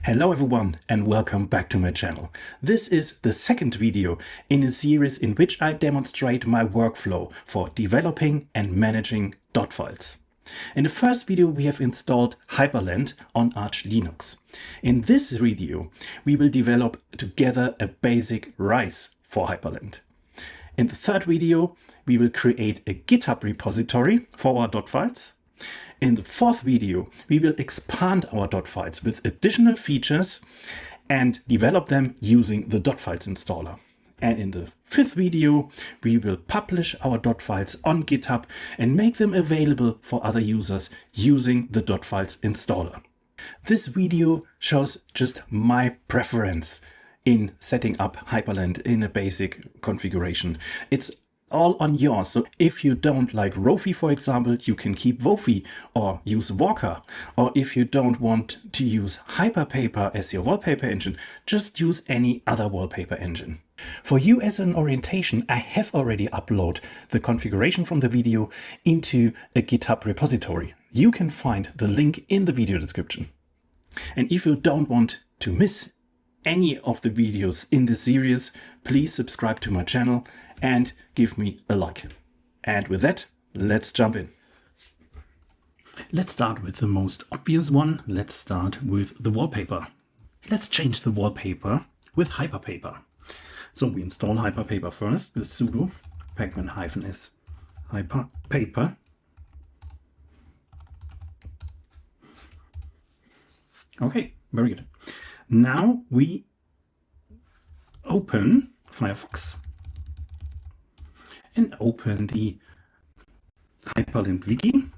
Hello everyone and welcome back to my channel. This is the second video in a series in which I demonstrate my workflow for developing and managing Dotfiles. In the first video we have installed Hyprland on Arch Linux. In this video we will develop together a basic RISE for Hyprland. In the third video we will create a GitHub repository for our Dotfiles. In the fourth video, we will expand our Dotfiles with additional features and develop them using the Dotfiles installer. And in the fifth video, we will publish our Dotfiles on GitHub and make them available for other users using the Dotfiles installer. This video shows just my preference in setting up Hyprland in a basic configuration. It's all on yours. So if you don't like Rofi, for example, you can keep Wofi or use Walker. Or if you don't want to use Hyperpaper as your wallpaper engine, just use any other wallpaper engine. For you as an orientation, I have already uploaded the configuration from the video into a GitHub repository. You can find the link in the video description. And if you don't want to miss any of the videos in this series, please subscribe to my channel and give me a like. And with that, let's jump in. Let's start with the most obvious one. Let's start with the wallpaper. Let's change the wallpaper with Hyperpaper. So we install Hyperpaper first with sudo pacman-s Hyperpaper. Okay, very good. Now we open Firefox and open the Hyprland Wiki,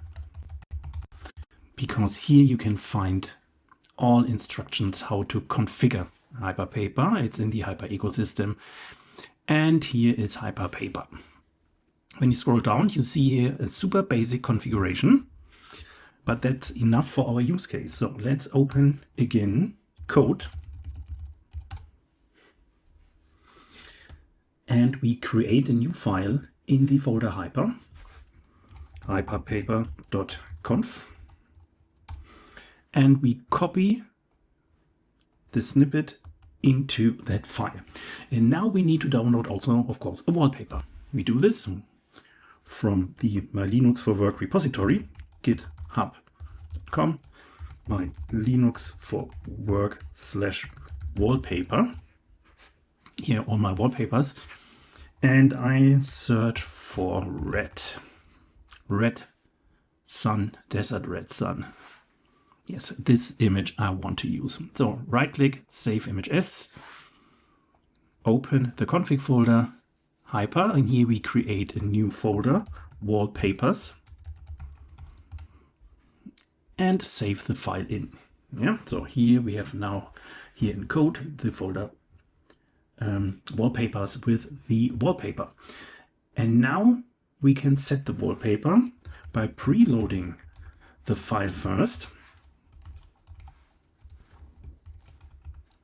because here you can find all instructions how to configure Hyperpaper. It's in the Hyper ecosystem, and here is Hyperpaper. When you scroll down, you see here a super basic configuration, but that's enough for our use case. So let's open again code. And we create a new file in the folder hyperpaper.conf. And we copy the snippet into that file. And now we need to download also, of course, a wallpaper. We do this from the My Linux for Work repository, github.com, My Linux for Work /wallpaper. Here are all my wallpapers. And I search for red sun, desert red sun. Yes, this image I want to use. So right click, save image as, open the config folder, Hyper, and here we create a new folder, wallpapers, and save the file in. Yeah, so here we have now here in code the folder wallpapers with the wallpaper. And now we can set the wallpaper by preloading the file first.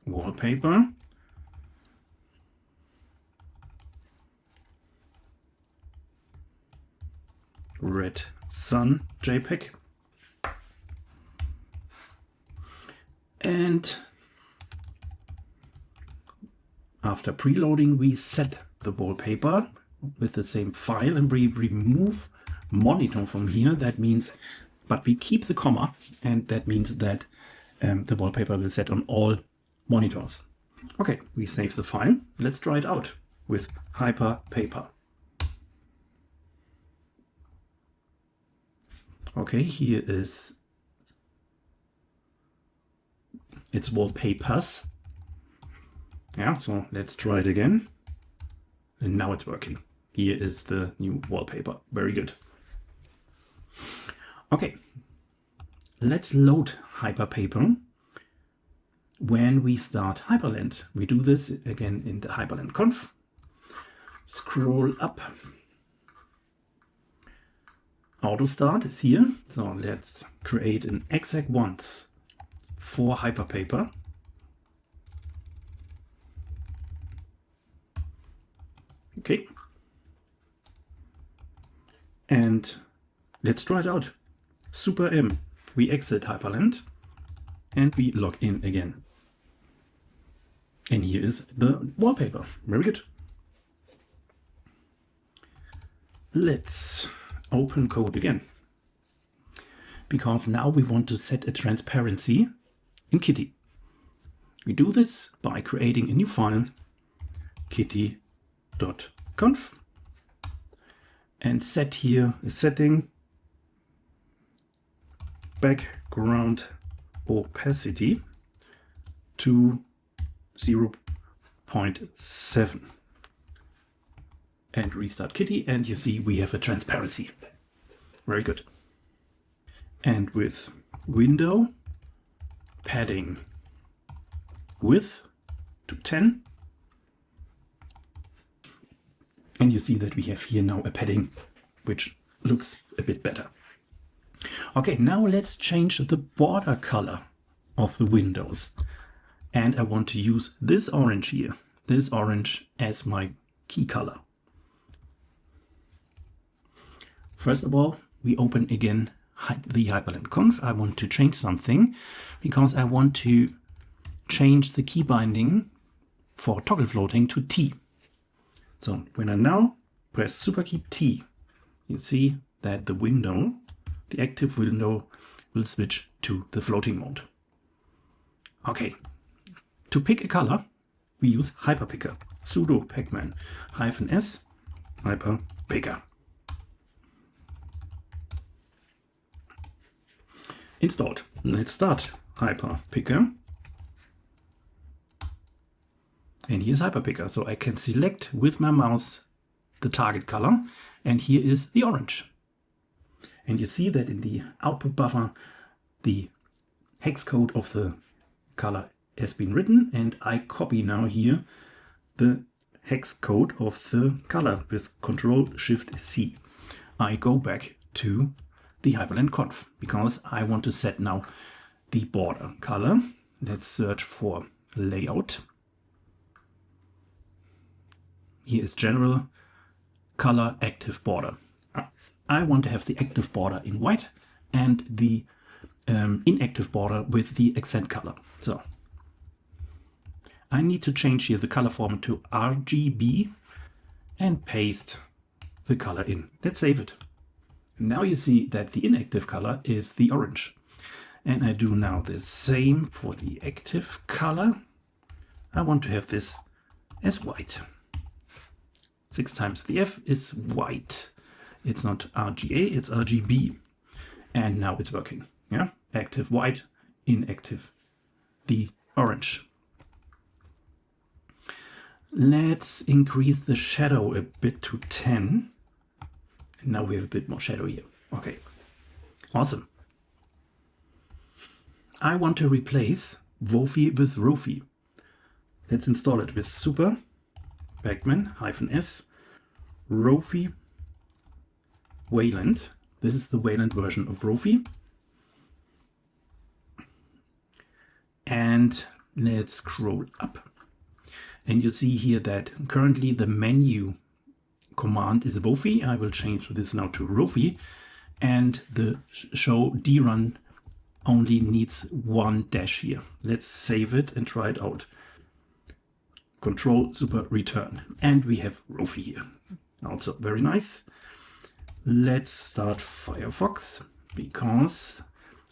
Wallpaper. Red sun JPEG. And after preloading, we set the wallpaper with the same file and we remove monitor from here. That means, but we keep the comma, and that means that the wallpaper will set on all monitors. Okay, we save the file. Let's try it out with Hyperpaper. Okay, here is its wallpapers. Yeah, so let's try it again. And now it's working. Here is the new wallpaper. Very good. Okay, let's load Hyperpaper when we start Hyprland. We do this again in the Hyprland conf. Scroll up. Auto start is here. So let's create an exec once for Hyperpaper. Okay. And let's try it out. Super M. We exit Hyprland and we log in again. And here is the wallpaper. Very good. Let's open code again, because now we want to set a transparency in Kitty. We do this by creating a new file, kitty.conf, and set here a setting, background opacity to 0.7. And restart Kitty, and you see we have a transparency. Very good. And with window padding width to 10. And you see that we have here now a padding which looks a bit better. Okay, now let's change the border color of the windows. And I want to use this orange here, this orange as my key color. First of all, we open again the Hyprland conf. I want to change something because I want to change the key binding for toggle floating to T. So when I now press super key T, you see that the window, the active window, will switch to the floating mode. Okay, to pick a color, we use hyperpicker, sudo pacman -s hyperpicker. Installed. Let's start Hyperpicker. And here's Hyperpicker. So I can select with my mouse the target color. And here is the orange. And you see that in the output buffer, the hex code of the color has been written. And I copy now here the hex code of the color with Ctrl-Shift-C. I go back to the Hyprland conf because I want to set now the border color. Let's search for layout. Here is general color active border. I want to have the active border in white and the inactive border with the accent color. So I need to change here the color format to RGB and paste the color in. Let's save it. Now you see that the inactive color is the orange. And I do now the same for the active color. I want to have this as white. 6 times the F is white. It's not RGA, it's RGB. And now it's working. Yeah, active white, inactive the orange. Let's increase the shadow a bit to 10. Now we have a bit more shadow here. Okay, awesome. I want to replace Wofi with Rofi. Let's install it with super pacman -s Rofi Wayland. This is the Wayland version of Rofi. And let's scroll up. And you see here that currently the menu command is Wofi. I will change this now to Rofi, and the show drun only needs 1 dash here. Let's save it and try it out. Control super return, and we have Rofi here. Also very nice. Let's start Firefox because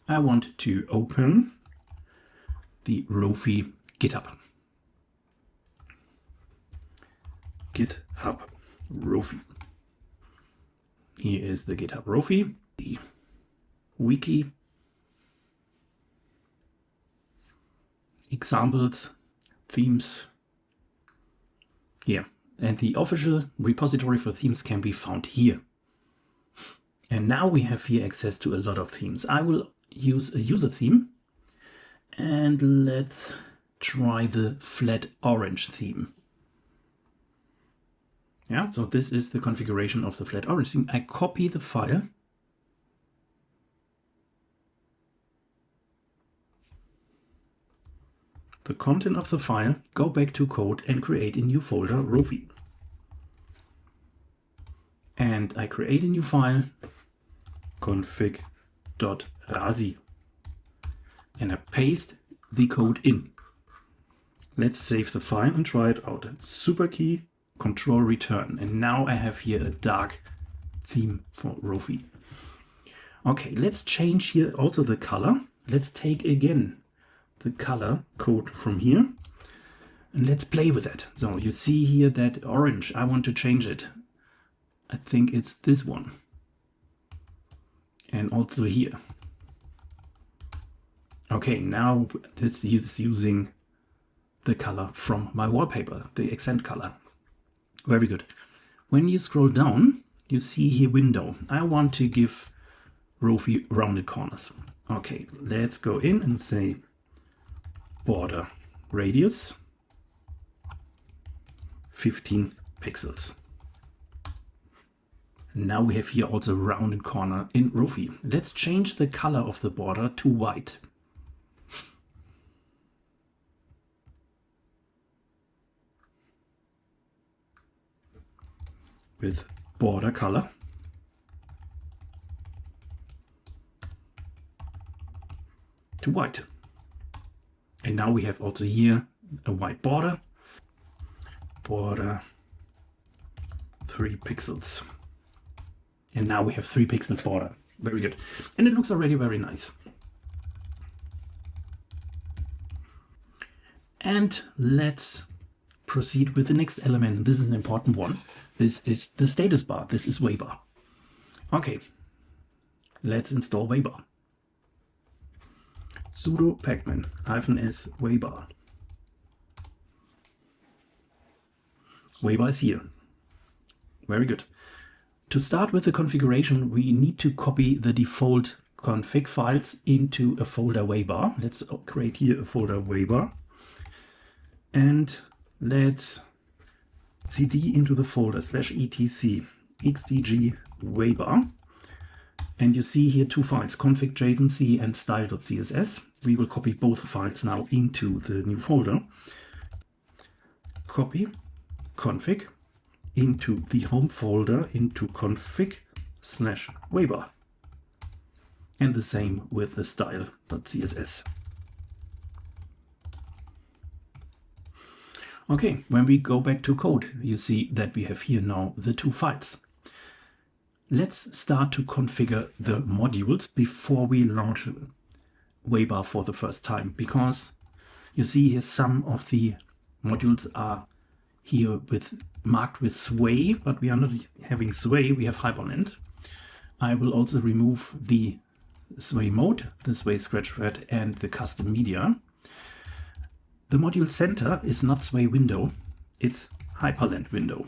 I want to open the Rofi GitHub. GitHub Rofi. Here is the GitHub Rofi, the wiki, examples, themes. Here, and the official repository for themes can be found here. And now we have here access to a lot of themes. I will use a user theme, and let's try the flat orange theme. Yeah, so this is the configuration of the flat orange theme. I copy the file. The content of the file, go back to code and create a new folder, Rofi. And I create a new file, config.rasi. And I paste the code in. Let's save the file and try it out. Super key, control return. And now I have here a dark theme for Rofi. Okay, let's change here also the color. Let's take again the color code from here and let's play with it. So you see here that orange, I want to change it. I think it's this one. And also here. Okay, now this is using the color from my wallpaper, the accent color. Very good. When you scroll down, you see here window. I want to give Rofi rounded corners. Okay, let's go in and say border radius 15 pixels. Now we have here also rounded corner in Rofi. Let's change the color of the border to white. With border color. To white. And now we have also here a white border. Border 3 pixels. And now we have 3 pixels border. Very good. And it looks already very nice. And let's proceed with the next element. This is an important one. This is the status bar. This is Waybar. Okay, let's install Waybar. Sudo pacman -s Waybar. Waybar is here. Very good. To start with the configuration, we need to copy the default config files into a folder Waybar. Let's create here a folder Waybar. And let's cd into the folder /etc xdg Waybar. And you see here two files, config.jsonc and style.css. We will copy both files now into the new folder. Copy config into the home folder into config/Waybar. And the same with the style.css. Okay, when we go back to code, you see that we have here now the two files. Let's start to configure the modules before we launch Waybar for the first time, because you see here some of the modules are here marked with sway, but we are not having sway, we have Hyprland. I will also remove the sway mode, the sway scratch red, and the custom media. The module center is not sway window, it's Hyprland window.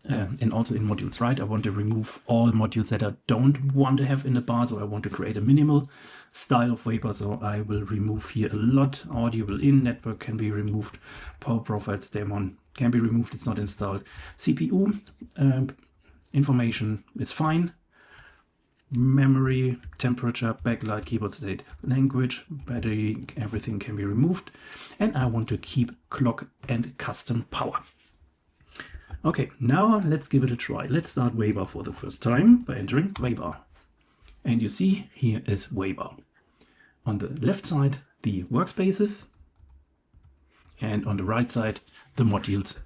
And also in modules right, I want to remove all modules that I don't want to have in the bar, so I want to create a minimal style of Waybar, so I will remove here a lot. Audio will in, network can be removed, power profiles, daemon can be removed, it's not installed. CPU information is fine. Memory, temperature, backlight, keyboard state, language, battery, everything can be removed. And I want to keep clock and custom power. Okay, now let's give it a try. Let's start Waybar for the first time by entering Waybar. And you see here is Waybar. On the left side, the workspaces. And on the right side, the modules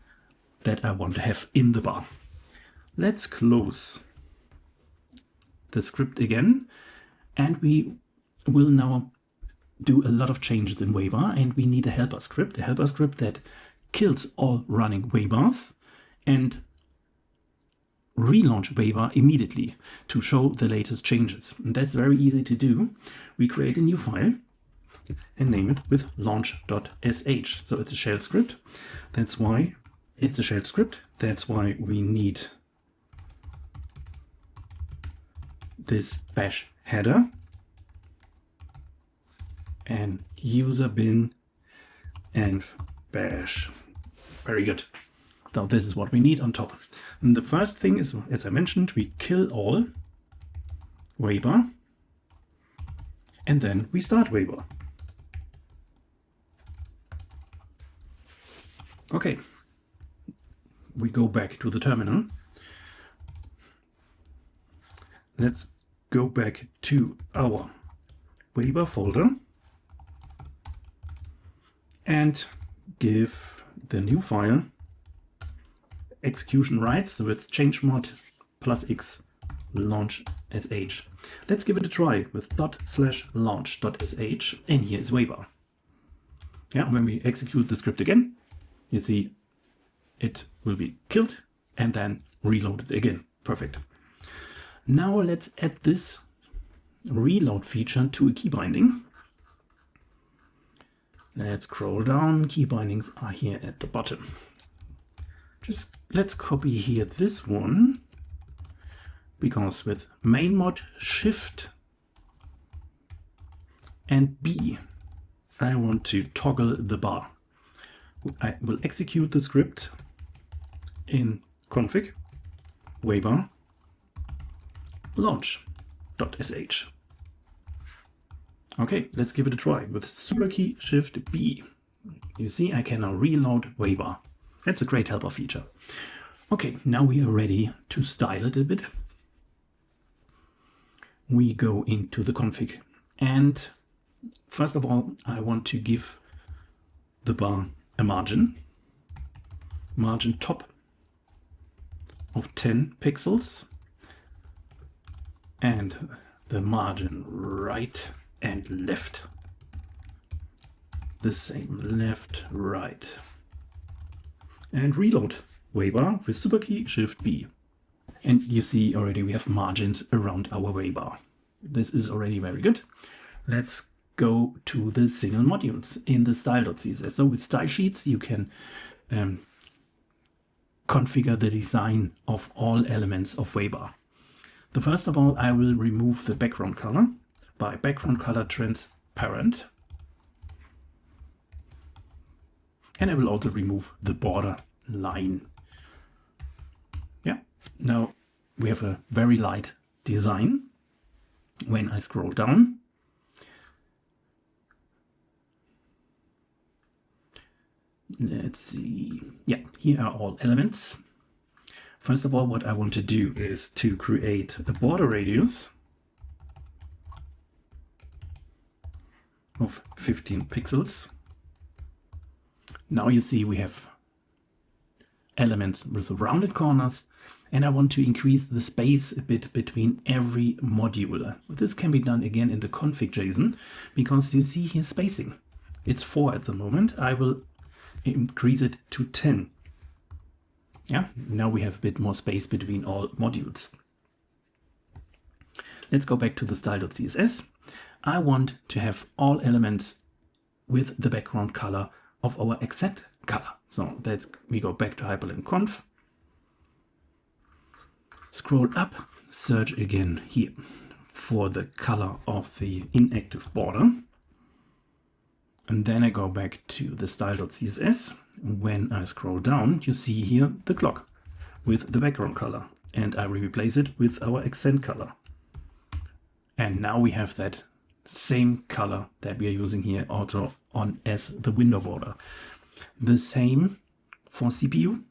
that I want to have in the bar. Let's close the script again. And we will now do a lot of changes in Waybar. And we need a helper script that kills all running Waybars and relaunch Waybar immediately to show the latest changes. And that's very easy to do. We create a new file and name it with launch.sh. So it's a shell script. That's why it's a shell script. That's why we need this bash header and user bin and bash. Very good. So this is what we need on top. And the first thing is, as I mentioned, we kill all Waybar and then we start Waybar. Okay, we go back to the terminal. Let's go back to our Waybar folder and give the new file execution rights with change mod +x launch sh. Let's give it a try with ./launch.sh, and here is Waybar. Yeah, when we execute the script again, you see it will be killed and then reloaded again. Perfect. Now let's add this reload feature to a key binding. Let's scroll down. Key bindings are here at the bottom. Just let's copy here this one, because with main mod shift and B, I want to toggle the bar. I will execute the script in config waybar launch.sh. Okay, let's give it a try with super key shift B. You see I can now reload Waybar. That's a great helper feature. Okay, now we are ready to style it a bit. We go into the config, and first of all, I want to give the bar a margin top of 10 pixels, and the margin right and left the same, left, right, and reload Waybar with super key shift B. And you see already we have margins around our Waybar. This is already very good. Let's go to the single modules in the style.css. So with style sheets, you can configure the design of all elements of Waybar. The first of all, I will remove the background color by background color transparent. And I will also remove the border line. Yeah, now we have a very light design. When I scroll down, let's see. Yeah, here are all elements. First of all, what I want to do is to create a border radius of 15 pixels. Now you see we have elements with rounded corners, and I want to increase the space a bit between every module. This can be done again in the config.json, because you see here spacing. It's 4 at the moment. I will increase it to 10. Yeah, now we have a bit more space between all modules. Let's go back to the style.css. I want to have all elements with the background color of our accent color. So we go back to Hyprland conf, scroll up, search again here for the color of the inactive border. And then I go back to the style.css. When I scroll down, you see here the clock with the background color, and I will replace it with our accent color. And now we have that same color that we are using here also on as the window border. The same for CPU.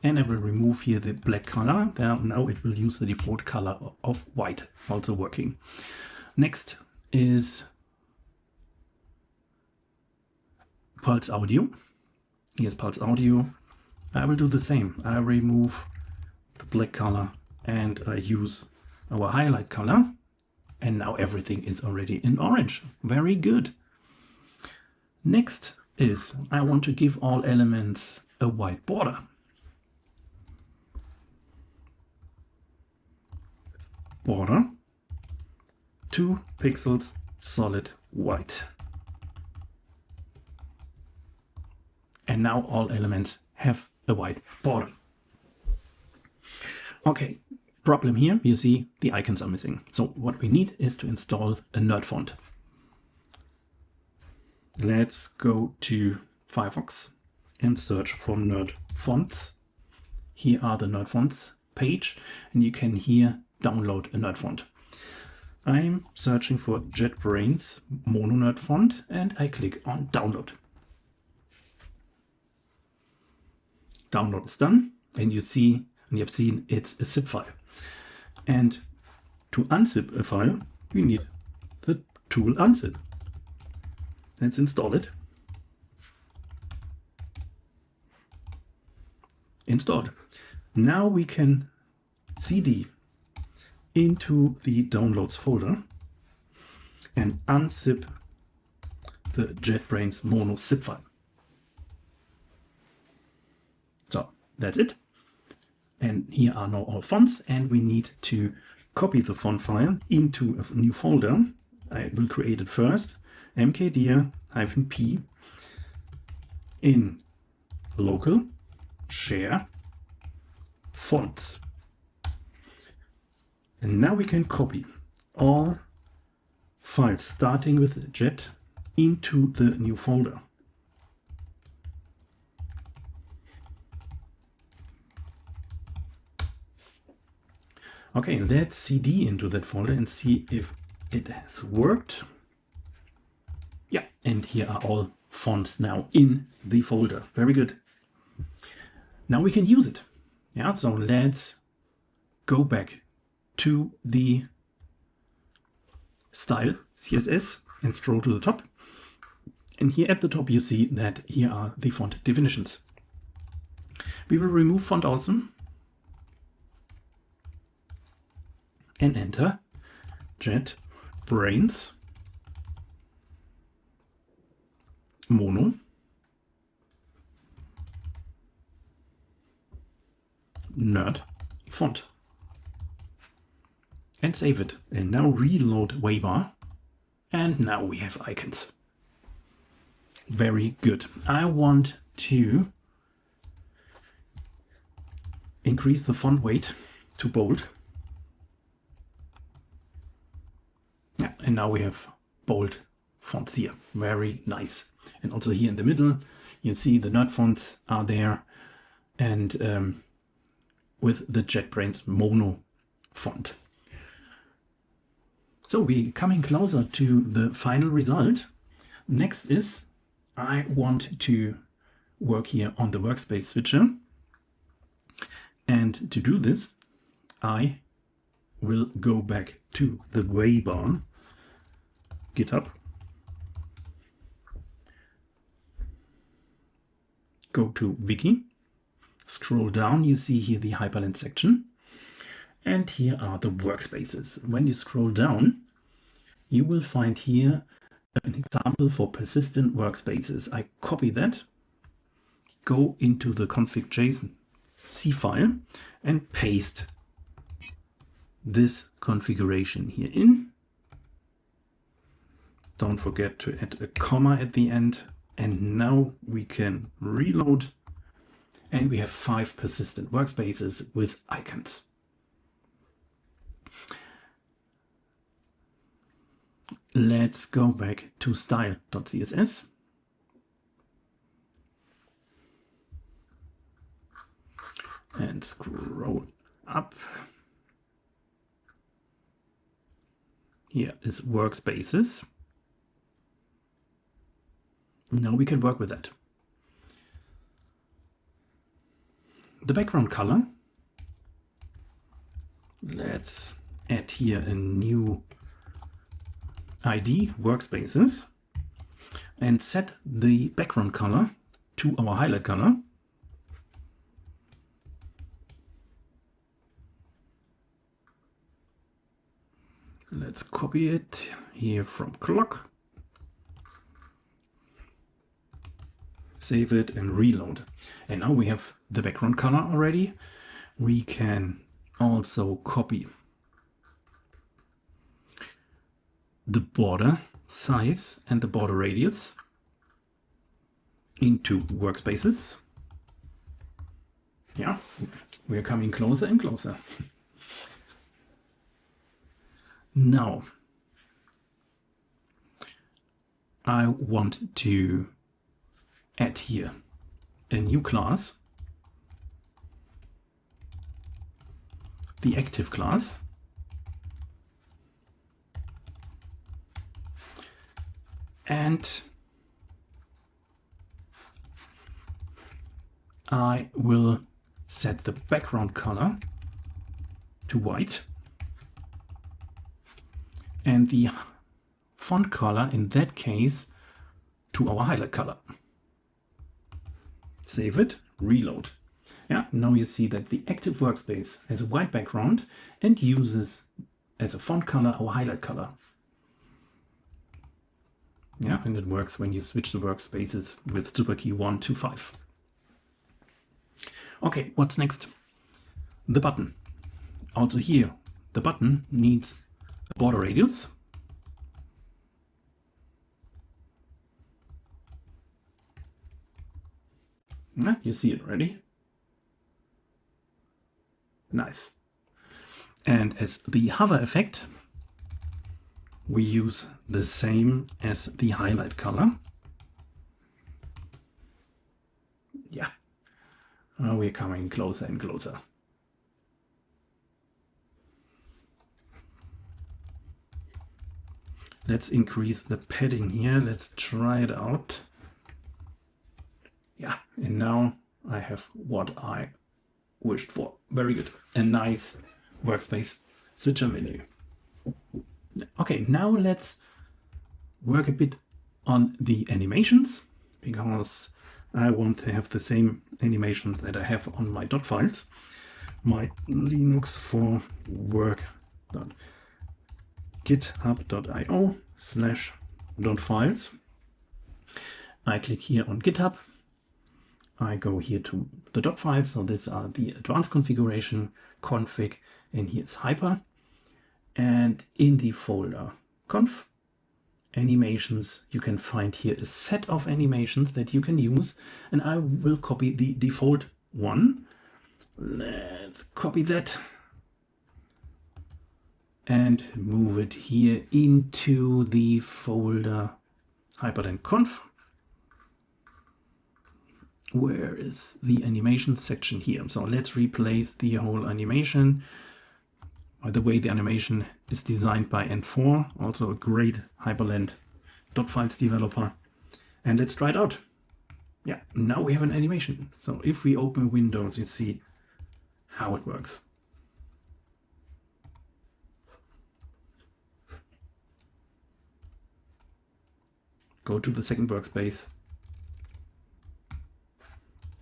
And I will remove here the black color. Now it will use the default color of white, also working. Next is Pulse Audio. Here's Pulse Audio. I will do the same. I remove the black color and I use our highlight color. And now everything is already in orange. Very good. Next is I want to give all elements a white border. Border 2 pixels solid white. And now all elements have a white border. Okay, problem here, you see the icons are missing. So what we need is to install a nerd font. Let's go to Firefox and search for nerd fonts. Here are the nerd fonts page, and you can here download a nerd font. I'm searching for JetBrains Mono Nerd font, and I click on download. Download is done, and you have seen it's a zip file. And to unzip a file, we need the tool unzip. Let's install it. Installed. Now we can cd into the downloads folder and unzip the JetBrains mono zip file. So that's it. And here are now all fonts, and we need to copy the font file into a new folder. I will create it first. mkdir-p in local share fonts. And now we can copy all files starting with Jet into the new folder. Okay, let's cd into that folder and see if it has worked. Yeah, and here are all fonts now in the folder. Very good. Now we can use it. Yeah, so let's go back to the style CSS and scroll to the top. And here at the top you see that here are the font definitions. We will remove font also and enter JetBrains mono nerd font and save it. And now reload Waybar, and now we have icons. Very good. I want to increase the font weight to bold. Yeah, and now we have bold fonts here. Very nice. And also here in the middle, you see the nerd fonts are there, and with the JetBrains mono font. So we're coming closer to the final result. Next is I want to work here on the workspace switcher. And to do this, I will go back to the Waybar GitHub. Go to Wiki. Scroll down, you see here the Hyprland section. And here are the workspaces. When you scroll down, you will find here an example for persistent workspaces. I copy that, go into the config.json C file and paste this configuration here in. Don't forget to add a comma at the end. And now we can reload, and we have 5 persistent workspaces with icons. Let's go back to style.css. And scroll up. Here is Workspaces. Now we can work with that. The background color. Let's add here a new ID, Workspaces, and set the background color to our highlight color. Let's copy it here from clock. Save it and reload. And now we have the background color already. We can also copy the border size and the border radius into Workspaces. Yeah, we're coming closer and closer. Now, I want to add here a new class, the active class. And I will set the background color to white. and the font color in that case to our highlight color. Save it, reload. Yeah, now you see that the active workspace has a white background and uses as a font color our highlight color. Yeah, and it works when you switch the workspaces with super key 1 to 5. Okay, what's next? The button. Also here, the button needs a border radius. Yeah, you see it already. Nice. And as the hover effect, we use the same as the highlight color. Yeah, we're coming closer and closer. Let's increase the padding here. Let's try it out. Yeah, and now I have what I wished for. Very good. A nice workspace switcher menu. Okay, now let's work a bit on the animations, because I want to have the same animations that I have on my Dotfiles. My Linux for work.github.io/Dotfiles. I click here on GitHub. I go here to the Dotfiles. So these are the advanced configuration, config, and here's Hyper. And in the folder conf animations, you can find here a set of animations that you can use. And I will copy the default one. Let's copy that and move it here into the folder Hyprland conf. Where is the animation section here? So let's replace the whole animation. By the way, the animation is designed by N4, also a great Hyprland Dotfiles developer. And let's try it out. Yeah, now we have an animation. So if we open Windows, you see how it works. Go to the second workspace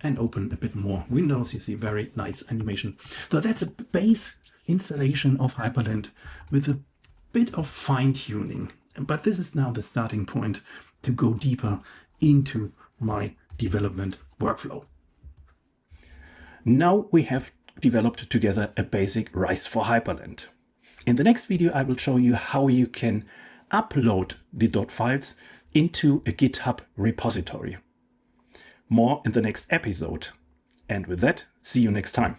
and open a bit more windows. You see very nice animation. So that's a base installation of Hyprland with a bit of fine-tuning. But this is now the starting point to go deeper into my development workflow. Now we have developed together a basic RISE for Hyprland. In the next video, I will show you how you can upload the Dotfiles into a GitHub repository. More in the next episode. And with that, see you next time.